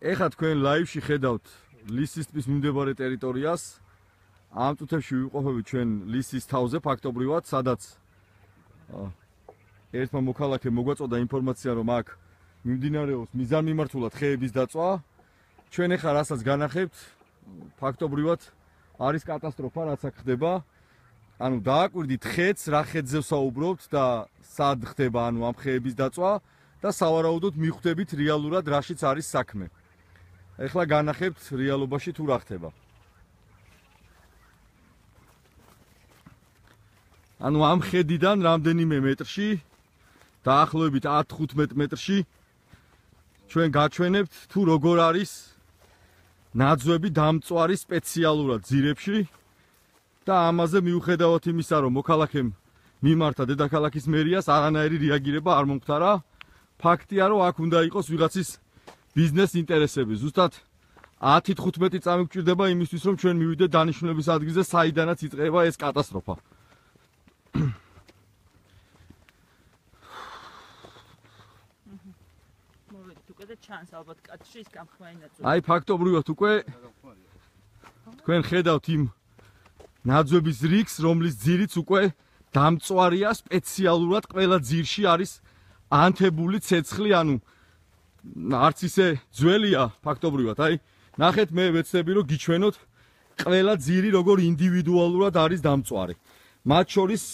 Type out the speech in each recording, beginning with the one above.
ეხლა თქვენ ლაივში ხედავთ ლისის ტბის მიმდებარე ტერიტორიას. ამ წუთებში ვიყოფებით ჩვენ ლისის თავზე ფაქტობრივად, სადაც ერთმა მოქალაქემ მოგვაწოდა ინფორმაცია, რომ აქ მიმდინარეობს მიზანმიმართულად ხეების დაწვა. ჩვენ ეხლა რასაც განახებთ, ფაქტობრივად არის კატასტროფა, რაც აქ ხდება. ანუ დააკვირდით ხეთს, რა ხეთზე ვსაუბრობთ და სად ხდება ანუ ამ ხეების დაწვა და სავარაუდოდ მიხვდებით რეალურად რაშიც არის საქმე. ეხლა განახებთ რეალობაში თუ რა ხდება. ანუ ამ ხედიდან რამდენიმე მეტრში, დაახლოებით 10-15 მეტრში ჩვენ გაჩვენებთ თუ როგორ არის ნაძვები დამწვარი სპეციალურად ძირებში და ამაზე მიუხედავად იმისა, რომ მოქალაქემ მიმართა დედაქალაქის მერიას, არანაირი რეაგირება არ მომხდარა. ფაქტია, რომ აქ უნდა იყოს ვიღაცის ბიზნეს ინტერესები. ზუსტად 10-15 წამი გვჭირდება იმისთვის, რომ ჩვენ მივიდეთ დანიშნულების ადგილზე, საიდანაც იწყება ეს კატასტროფა. აი ფაქტობრივად უკვე თქვენ ხედავთ იმ ნაძვების რიგს, რომლის ძირიც უკვე დამწვარია სპეციალურად ყველა ძირში არის ანთებული ცეცხლი, ანუ არც ისე ძველია ფაქტობრივად. აი ნახეთ, მე ვეცდები რომ გიჩვენოთ ყველა ძირი როგორ ინდივიდუალურად არის დამწვარი. მათ შორის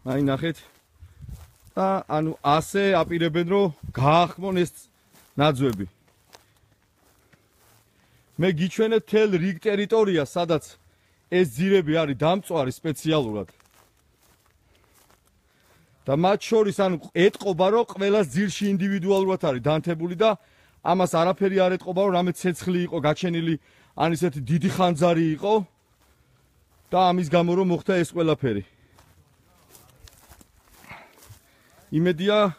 აი ნახეთ და ანუ ასე აპირებენ რომ გაახმონ ეს ნაძვები. მე გიჩვენებ თელ რიგ ტერიტორიას, სადაც ეს ძირები არის დამწვარი სპეციალურად. და მათ შორის ანუ ეტყობა რომ ყველა ძირში ინდივიდუალურად არის დანთებული და ამას არაფერი არ ეტყობა რომ რამე ცეცხლი იყო გაჩენილი, ან ისეთი დიდი ხანძარი იყო და ამის გამო რომ მოხდა ეს ყველაფერი. იმედია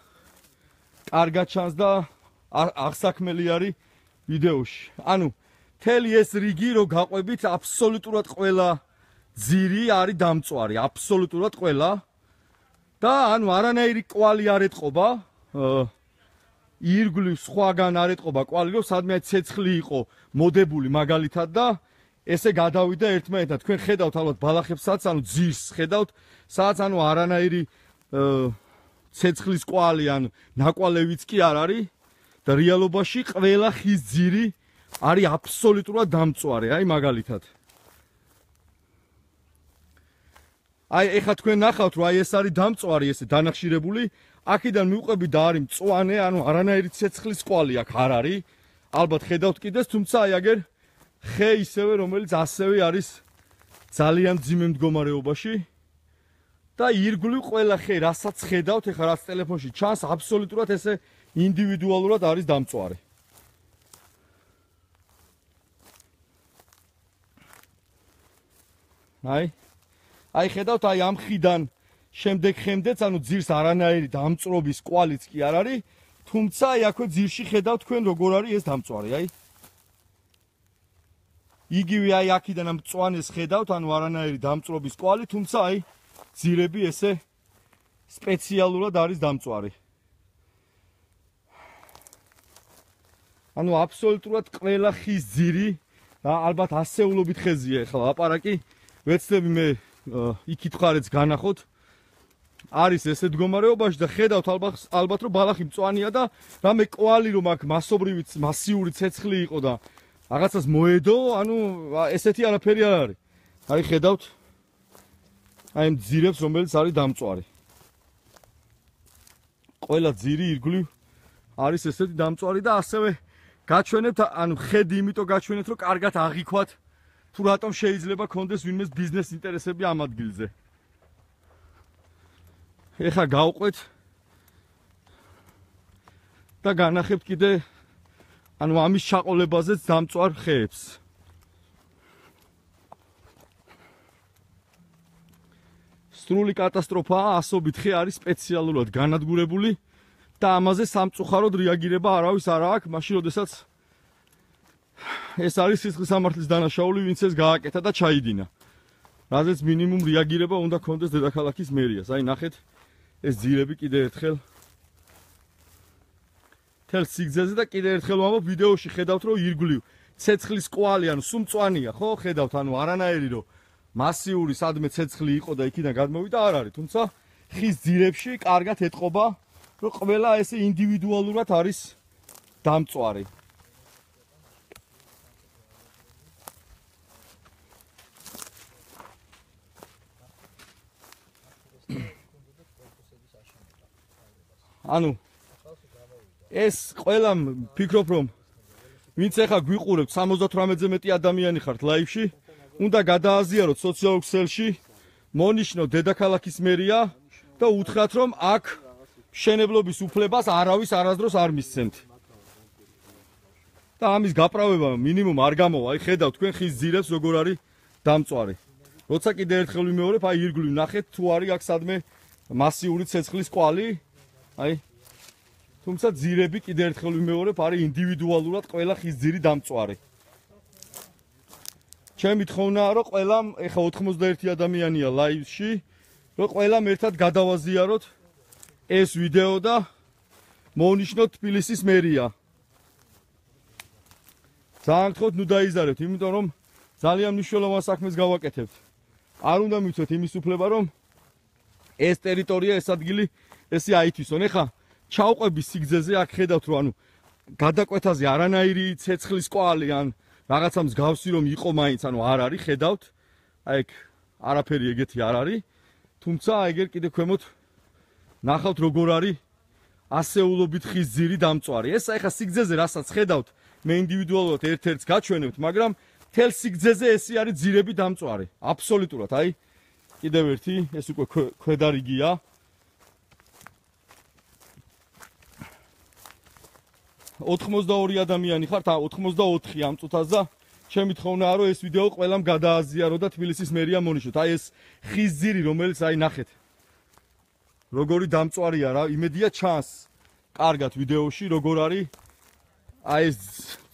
კარგად ჩანს და აღსაქმელი არის ვიდეოში. ანუ მთელი ეს რიგი რო გაყვებით, აბსოლუტურად ყველა ძირი არის დამწვარი, აბსოლუტურად ყველა. და ანუ არანაირი კვალი არ ეტყობა, ირგვლივ სხვაგან არ ეტყობა კვალი, რომ სადმე ცეცხლი იყო მოდებული მაგალითად და ესე გადავიდა ერთმანეთთან. თქვენ ხედავთ ალბათ ბალახებსაც, ანუ ძირს ხედავთ, სადაც ანუ არანაირი ცეცხლის კვალი ან ნაკვალევიც კი არ არის და რეალობაში ყველა ხის ძირი არის აბსოლუტურად დამწვარი, აი მაგალითად. აი ეხლა თქვენ ნახავთ რომ აი ეს არის დამწვარი, ესე დანახშირებული, აქედან მივყვებით და არის მწვანე, ანუ არანაირი ცეცხლის კვალი აქ არ არის. ალბათ ხედავთ კიდეს, თუმცა აი აგერ ხე ისევე, რომელიც ასევე არის ძალიან მძიმე მდგომარეობაში. და ირგვლივ ყველა ხე, რასაც ხედავთ, ეხლა რაც ტელეფონში ჩანს, აბსოლუტურად ესე ინდივიდუალურად არის დამწვარი. აი ხედავთ, აი ამ ხიდან შემდეგ ხემდეც, ანუ ძირს არანაირი დამწრობის კვალიც კი არ არის, თუმცა აი აქვე ძირში ხედავთ თქვენ როგორ არის ეს დამწვარი, აი. იგივე აი აქიდან ამ მწვანეს ხედავთ, ანუ არანაირი დამწრობის კვალი, თუმცა აი ძირები ესე სპეციალურად არის დამწვარი. ანუ აბსოლუტურად ყველა ხის ძირი, ალბათ ასეულობით ხეზია ეხლა ლაპარაკი, ვეცდები მე იქით ხარეც განახოთ. არის ესე მდგომარეობაში და ხედავთ ალბათ რომ ბალახი მწვანეა და რამე კვალი რომ აქ მასიური ცეცხლი იყო და რაღაცას მოედო, ანუ ესეთი არაფერი არ არის. აი ხედავთ აი ამ ძირებს, რომელიც არის დამწვარი. ყველა ძირი ირგვლივ არის ესეთი დამწვარი და ასევე გაჩვენებთ, ანუ ხედი იმიტომ გაჩვენებთ, რომ კარგად აღიქვათ თუ რატომ შეიძლება კონდეს ვინმეს ბიზნეს ინტერესები ამ ადგილზე. ეხლა გავყვეთ და განახებთ კიდე ანუ ამის ჩაყოლებაზეც დამწვარ ხეებს. სრული კატასტროფაა, ასობით ხე არის სპეციალურად განადგურებული და ამაზე სამწუხაროდ რეაგირება არავის არ აქვს, მაშინ როდესაც ეს არის სისხლის სამართლის დანაშაული, ვინც ეს გააკეთა და ჩაიდინა. რაზეც მინიმუმ რეაგირება უნდა კონდეს დედაქალაქის მერიას. აი ნახეთ, ეს ძირები კიდე ერთხელ თელ სიგრძეზე და კიდე ერთხელ ვამბობ ვიდეოში ხედავთ რომ ირგვლივ ცეცხლის კვალი ანუ სუმწვანია ხო ხედავთ ანუ არანაირი რომ მასიური სადმე ცეცხლი იყო და იქიდან გადმოვიდა არ არის თუმცა ხის ძირებში კარგად ეტყობა რომ ყველა ესე ინდივიდუალურად არის დამწვარი ანუ ეს ყველა ფიქრობ რომ ვინც ახლა გვიყურებთ 78-ზე მეტი ადამიანი ხართ ლაივში უნდა გადააზიაროთ სოციალურ ქსელში მონიშნოთ დედაქალაქის მერია და უთხრათ რომ აქ მშენებლობის უფლებას არავის არასდროს არ მისცემთ და ამის გაправება მინიმუმ არ გამოვა აი ხედავთ თქვენ ხის ძირებს როგორ არის დამწვარი როცა კიდე ერთხელ ვიმეორებ აი ირგვლივ ნახეთ თუ არის აქ სადმე მასიური ცეცხლის კვალი აი თუმცა ძირები კიდე ერთხელ ვიმეორებ არის ინდივიდუალურად ყველა ხის ძირი დამწვარი ჩემი თხოვნაა რომ ყველამ ეხა 91 ადამიანია ლაივში რომ ყველამ ერთად გადავაზიაროთ ეს ვიდეო და მოვნიშნოთ თბილისის მერია ძალიან გთხოვთ ნუ დაიზარეთ იმიტომ რომ ძალიან მნიშვნელოვან საქმეს გავაკეთებთ არ უნდა მივცეთ იმის უფლება რომ ეს ტერიტორია ეს ადგილი ესე აითვისონ ეხა ჩაუყვების სიგრძეზე აქ ხედავთ რომ ანუ გადაკვეთაზე არანაირი ცეცხლის კვალი ან რაღაცა მსგავსი რომ იყო მაინც ანუ არ არის ხედავთ აი ეგ არაფერი ეგეთი არ არის თუმცა ეგერ კიდე ქვემოთ ნახავთ როგორ არის ასეულობით ხის ძირი დამწვარი ეს ეხა სიგრძეზე რასაც ხედავთ მე ინდივიდუალურად ერთ-ერთს გაჩვენებთ მაგრამ თელ სიგრძეზე ესე არის ძირები დამწვარი აბსოლუტურად აი კიდევ ერთი ეს უკვე ქვედარიგია 82 ადამიანი ხართ 84 ამ წუთას და ჩემი თხოვნაა რომ ეს ვიდეო ყველამ გადააზიარო და თბილისის მერია მონიშნოთ აი ეს ხის ძირი რომელიც აი ნახეთ როგორი დამწვარია რა იმედია ჩანს კარგად ვიდეოში როგორ არის აი ეს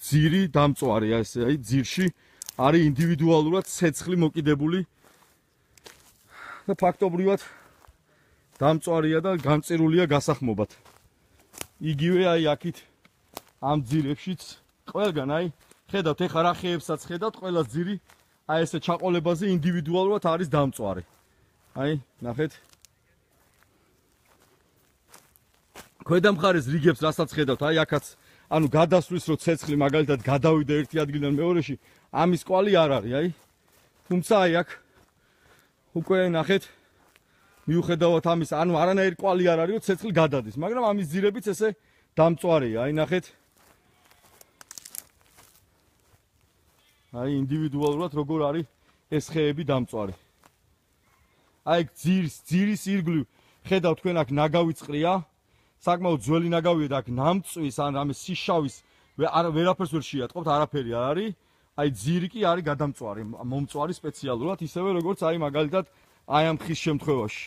ძირი დამწვარი აი ეს აი ძირში არის ინდივიდუალურად ცეცხლი მოკიდებული და ფაქტობრივად დამწვარია და განწირულია გასახმობად იგივე აი აქით ამ ძირებშიც ყველგან აი ხედავთ ეხა რა ხეებსაც ხედავთ ყველა ძირი აი ესე ჩაყოლებაზე ინდივიდუალურად არის დამწვარი აი ნახეთ ქვედა მხარეს რიგებს რასაც ხედავთ აი აქაც ანუ გადასვლის რო ცეცხლი მაგალითად გადავიდა ერთი ადგილიდან მეორეში ამის კვალი არ არის აი თუმცა აი აქ უკვე ნახეთ მიუხედავად ამის ანუ არანაირი კვალი არ არის რომ ცეცხლი გადადის მაგრამ ამის ძირებიც ესე დამწვარია აი ნახეთ აი ინდივიდუალურად როგორ არის ეს ხეები დამწვარი აი ძირის ირგვლივ ხედავთ თქვენ აქ ნაგავი წყლია საკმაოდ ძველი ნაგავია და აქ ნამწვის ან რამე სიშავის ვერაფერს ვერ შეატყობთ არაფერი არ არის აი ძირი კი არის გადამწვარი მომწვარი სპეციალურად ისევე როგორც აი მაგალითად აი ამ ხის შემთხვევაში